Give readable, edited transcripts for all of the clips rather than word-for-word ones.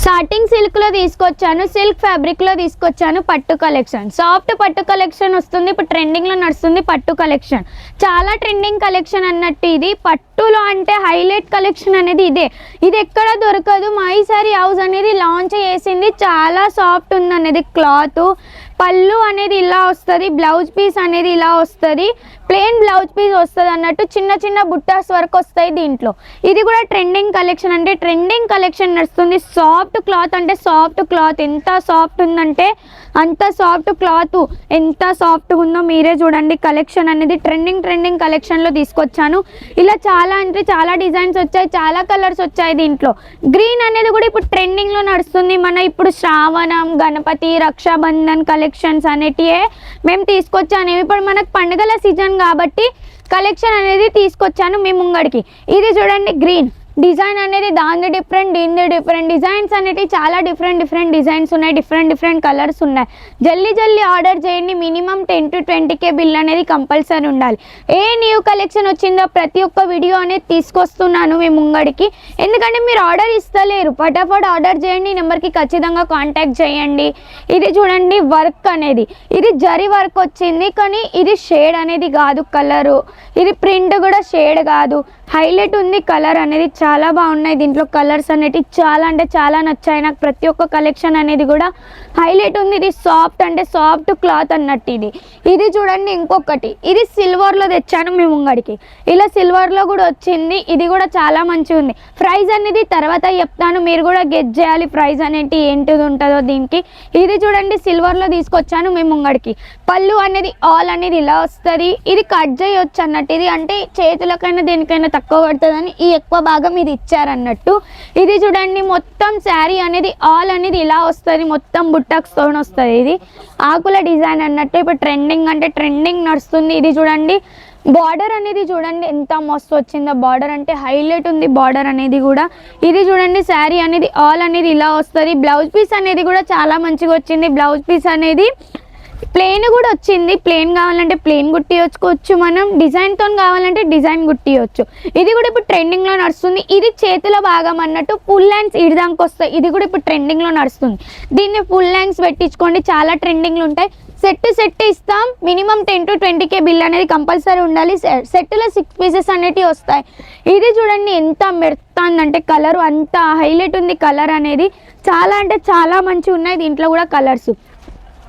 Satin silk లో తీసుకొచ్చాను, silk fabric లో తీసుకొచ్చాను పట్టు కలెక్షన్. సాఫ్ట్ పట్టు కలెక్షన్ వస్తుంది, ఇప్పుడు ట్రెండింగ్ లో నడుస్తుంది పట్టు కలెక్షన్. చాలా ట్రెండింగ్ కలెక్షన్ అన్నట్టు ఇది. పట్టులో అంటే హైలైట్ కలెక్షన్ అనేది ఇది ఎక్కడ దొరకదు. మై సారీ హౌస్ అనేది లాంచ్ చేసింది. చాలా సాఫ్ట్ ఉంది అనేది క్లాత్. పళ్ళు అనేది ఇలా వస్తుంది, బ్లౌజ్ పీస్ అనేది ఇలా వస్తుంది, ప్లెయిన్ బ్లౌజ్ పీస్ వస్తుంది అన్నట్టు. చిన్న చిన్న బుట్టాస్ వరకు వస్తాయి దీంట్లో. ఇది కూడా ట్రెండింగ్ కలెక్షన్, అంటే ట్రెండింగ్ కలెక్షన్ నడుస్తుంది. సాఫ్ట్ క్లాత్ అంటే సాఫ్ట్ క్లాత్, ఎంత సాఫ్ట్ ఉందంటే అంత సాఫ్ట్ క్లాత్. ఎంత సాఫ్ట్గా ఉందో మీరే చూడండి. కలెక్షన్ అనేది ట్రెండింగ్ కలెక్షన్లో తీసుకొచ్చాను. ఇలా చాలా అంటే చాలా డిజైన్స్ వచ్చాయి, చాలా కలర్స్ వచ్చాయి దీంట్లో. గ్రీన్ అనేది కూడా ఇప్పుడు ట్రెండింగ్లో నడుస్తుంది. మన ఇప్పుడు శ్రావణం, గణపతి, రక్షాబంధన్ కలెక్షన్స్ అనేటివే మేము తీసుకొచ్చాను. ఇప్పుడు మనకు పండుగల సీజన్ కాబట్టి కలెక్షన్ అనేది తీసుకొచ్చాను మీ ముంగడికి. ఇది చూడండి, గ్రీన్ డిజైన్ అనేది దాని డిఫరెంట్, దీని డిఫరెంట్. డిజైన్స్ అనేవి చాలా డిఫరెంట్ డిజైన్స్ ఉన్నాయి, డిఫరెంట్ కలర్స్ ఉన్నాయి. జల్దీ ఆర్డర్ చేయండి. మినిమం 10 to 20K బిల్ అనేది కంపల్సరీ ఉండాలి. ఏ న్యూ కలెక్షన్ వచ్చిందో ప్రతి ఒక్క వీడియో అనేది తీసుకొస్తున్నాను మీ ముంగడికి. ఎందుకంటే మీరు ఆర్డర్ ఇస్తలేరు, ఫటాఫట్ ఆర్డర్ చేయండి. ఈ నెంబర్కి ఖచ్చితంగా కాంటాక్ట్ చేయండి. ఇది చూడండి, వర్క్ అనేది ఇది జరీ వర్క్ వచ్చింది, కానీ ఇది షేడ్ అనేది కాదు కలరు. ఇది ప్రింట్ కూడా షేడ్ కాదు, హైలైట్ ఉంది. కలర్ అనేది చాలా బాగున్నాయి దీంట్లో. కలర్స్ అనేవి చాలా అంటే చాలా నచ్చాయి నాకు. ప్రతి ఒక్క కలెక్షన్ అనేది కూడా హైలైట్ ఉంది. ఇది సాఫ్ట్ అంటే సాఫ్ట్ క్లాత్ అన్నట్టు. ఇది చూడండి, ఇంకొకటి ఇది సిల్వర్లో తెచ్చాను మీ ముంగడికి. ఇలా సిల్వర్లో కూడా వచ్చింది. ఇది కూడా చాలా మంచిగా ఉంది. ప్రైస్ అనేది తర్వాత చెప్తాను, మీరు కూడా గెట్ చేయాలి ప్రైస్ అనేది ఏంటిది ఉంటుందో దీనికి. ఇది చూడండి, సిల్వర్లో తీసుకొచ్చాను మీ ముంగడికి. పళ్ళు అనేది ఆల్ అనేది ఇలా వస్తుంది. ఇది కట్ చేయొచ్చు అన్నట్టు. ఇది అంటే చేతులకైనా దేనికైనా తక్కువ పడుతుందని ఈ ఎక్కువ భాగం ఇది ఇచ్చారన్నట్టు. ఇది చూడండి, మొత్తం శారీ అనేది ఆల్ అనేది ఇలా వస్తుంది, మొత్తం బుట్టకు స్టోన్ వస్తుంది. ఇది ఆకుల డిజైన్ అన్నట్టు. ఇప్పుడు ట్రెండింగ్ అంటే ట్రెండింగ్ నడుస్తుంది. ఇది చూడండి, బార్డర్ అనేది చూడండి ఎంత మస్తు వచ్చిందో. బార్డర్ అంటే హైలైట్ ఉంది బార్డర్ అనేది కూడా. ఇది చూడండి, శారీ అనేది ఆల్ అనేది ఇలా వస్తుంది. బ్లౌజ్ పీస్ అనేది కూడా చాలా మంచిగా వచ్చింది. బ్లౌజ్ పీస్ అనేది ప్లెయిన్ కూడా వచ్చింది. ప్లెయిన్ కావాలంటే ప్లెయిన్ కుట్టియొచ్చుకోవచ్చు, మనం డిజైన్తో కావాలంటే డిజైన్ కుట్టియొచ్చు. ఇది కూడా ఇప్పుడు ట్రెండింగ్లో నడుస్తుంది. ఇది చేతుల భాగం అన్నట్టు. ఫుల్ హ్యాండ్స్ ఇడిదానికి వస్తాయి. ఇది కూడా ఇప్పుడు ట్రెండింగ్లో నడుస్తుంది. దీన్ని ఫుల్ హ్యాండ్స్ పెట్టించుకోండి, చాలా ట్రెండింగ్లు ఉంటాయి. సెట్ ఇస్తాం. మినిమం 10 to 20K బిల్ అనేది కంపల్సరీ ఉండాలి. సెట్లో 6 పీసెస్ అనేటివి వస్తాయి. ఇది చూడండి ఎంత మెరుస్తుందంటే కలర్ అంత హైలైట్ ఉంది. కలర్ అనేది చాలా అంటే చాలా మంచిగా ఉన్నాయి దీంట్లో కూడా colours.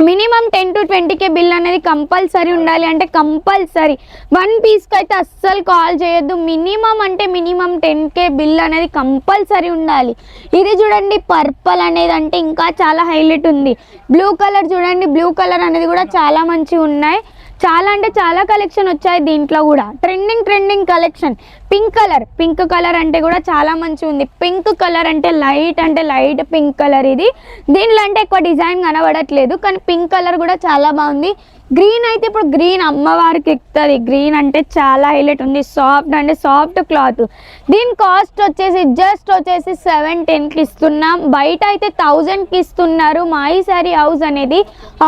Minimum 10 to 20K bill అనేది కంపల్సరీ ఉండాలి. అంటే కంపల్సరీ 1 పీస్కి అయితే అస్సలు కాల్ చేయొద్దు. మినిమం అంటే మినిమం 10K బిల్ అనేది కంపల్సరీ ఉండాలి. ఇది చూడండి, పర్పల్ అనేది అంటే ఇంకా చాలా హైలైట్ ఉంది. బ్లూ కలర్ చూడండి, బ్లూ కలర్ అనేది కూడా చాలా మంచిగా ఉన్నాయి. చాలా అంటే చాలా కలెక్షన్ వచ్చాయి దీంట్లో కూడా. Trending collection. పింక్ కలర్ అంటే కూడా చాలా మంచిగా ఉంది. పింక్ కలర్ అంటే లైట్ పింక్ కలర్. ఇది దీనిలో అంటే ఎక్కువ డిజైన్ కనబడట్లేదు, కానీ పింక్ కలర్ కూడా చాలా బాగుంది. గ్రీన్ అయితే ఇప్పుడు గ్రీన్ అమ్మవారికి ఎక్కుతుంది. గ్రీన్ అంటే చాలా హైలైట్ ఉంది. సాఫ్ట్ అంటే సాఫ్ట్ క్లాత్. దీని కాస్ట్ వచ్చేసి జస్ట్ 710కి ఇస్తున్నాం. బయట అయితే 1000కి ఇస్తున్నారు. మై సారీ హౌస్ అనేది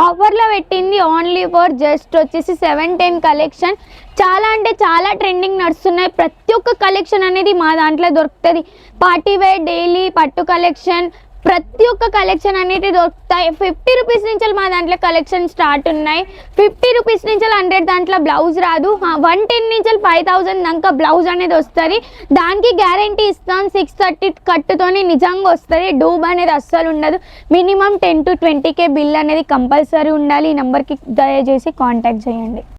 ఆఫర్లో పెట్టింది. Only for just 710 collection. చాలా అంటే చాలా ట్రెండింగ్ నడుస్తున్నాయి. ప్రతి ఒక్క కలెక్షన్ అనేది మా దాంట్లో దొరుకుతుంది. పార్టీ వేర్, డైలీ పట్టు కలెక్షన్, ప్రతి ఒక్క కలెక్షన్ అనేది దొరుకుతాయి. 50 రూపీస్ నుంచి మా దాంట్లో కలెక్షన్ స్టార్ట్ ఉన్నాయి. 50 రూపీస్ నుంచి 100 దాంట్లో బ్లౌజ్ రాదు. 110 నుంచి 5000 దాకా బ్లౌజ్ అనేది వస్తుంది. దానికి గ్యారంటీ ఇస్తాం. 630 కట్టుతోనే నిజంగా వస్తుంది. డూబ్ అనేది అస్సలు ఉండదు. మినిమం 10 to 20K బిల్ అనేది కంపల్సరీ ఉండాలి. ఈ నెంబర్కి దయచేసి కాంటాక్ట్ చేయండి.